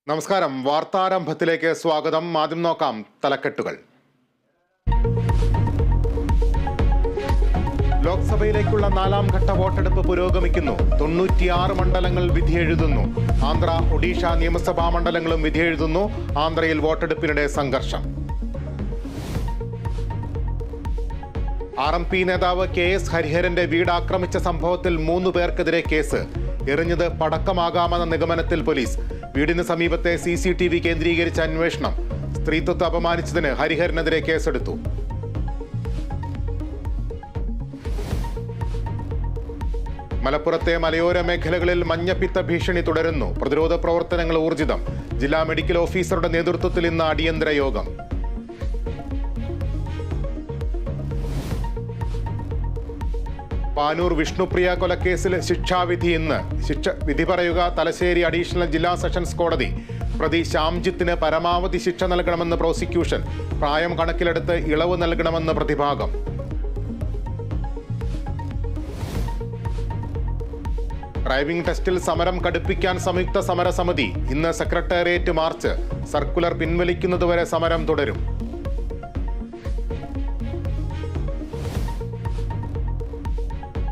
നമസ്കാരം. വാർത്താരംഭത്തിലേക്ക് സ്വാഗതം. ആദ്യം നോക്കാം തലക്കെട്ടുകൾ. ലോക്സഭയിലേക്കുള്ള 4ാം ഘട്ട വോട്ടെടുപ്പ് പുരോഗമിക്കുന്നു. 96 മണ്ഡലങ്ങൾ വിധിയെഴുതുന്നു. ആന്ധ്ര, ഒഡീഷ നിയമസഭാ മണ്ഡലങ്ങളും വിധിയെഴുതുന്നു. ആന്ധ്രയിൽ വോട്ടെടുപ്പിനിടെ സംഘർഷം. RMP നേതാവ് KS ഹരിഹരന്റെ വീട് ആക്രമിച്ച സംഭവത്തിൽ 3 പേർക്കെതിരെ കേസ്. എറിഞ്ഞത് പടക്കമാകാമെന്ന നിഗമനത്തിൽ പോലീസ്. വീടിന് സമീപത്തെ CCTV കേന്ദ്രീകരിച്ച അന്വേഷണം. സ്ത്രീത്വത്തെ അപമാനിച്ചതിന് ഹരിഹരനെതിരെ കേസെടുത്തു. മലപ്പുറത്തെ മലയോര മേഖലകളിൽ മഞ്ഞപ്പിത്ത ഭീഷണി തുടരുന്നു. പ്രതിരോധ പ്രവർത്തനങ്ങൾ ഊർജിതം. ജില്ലാ മെഡിക്കൽ ഓഫീസറുടെ നേതൃത്വത്തിൽ ഇന്ന് അടിയന്തര യോഗം. പാനൂർ വിഷ്ണുപ്രിയ കൊലക്കേസിൽ ശിക്ഷാവിധി ഇന്ന്. വിധി പറയുക തലശ്ശേരി അഡീഷണൽ ജില്ലാ സെഷൻസ് കോടതി. പ്രതി ശ്യാംജിത്തിന് പരമാവധി ശിക്ഷ നൽകണമെന്ന് പ്രോസിക്യൂഷൻ. പ്രായം കണക്കിലെടുത്ത് ഇളവ് നൽകണമെന്ന് പ്രതിഭാഗം. ഡ്രൈവിംഗ് ടെസ്റ്റിൽ സമരം കടുപ്പിക്കാൻ സംയുക്ത സമരസമിതി. ഇന്ന് സെക്രട്ടേറിയറ്റ് മാർച്ച്. സർക്കുലർ പിൻവലിക്കുന്നതുവരെ സമരം തുടരും.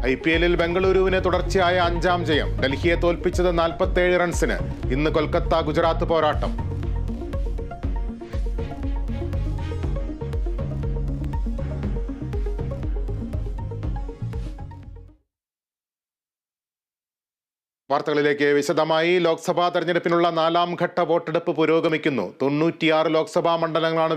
IPL ബംഗളൂരുവിന് തുടർച്ചയായ 5ാം ജയം. ഡൽഹിയെ തോൽപ്പിച്ചത് 47 റൺസിന്. ഇന്ന് കൊൽക്കത്ത ഗുജറാത്ത് പോരാട്ടം. വാർത്തകളിലേക്ക് വിശദമായി. ലോക്സഭാ തെരഞ്ഞെടുപ്പിനുള്ള 4ാം ഘട്ട വോട്ടെടുപ്പ് പുരോഗമിക്കുന്നു. 96 ലോക്സഭാ മണ്ഡലങ്ങളാണ്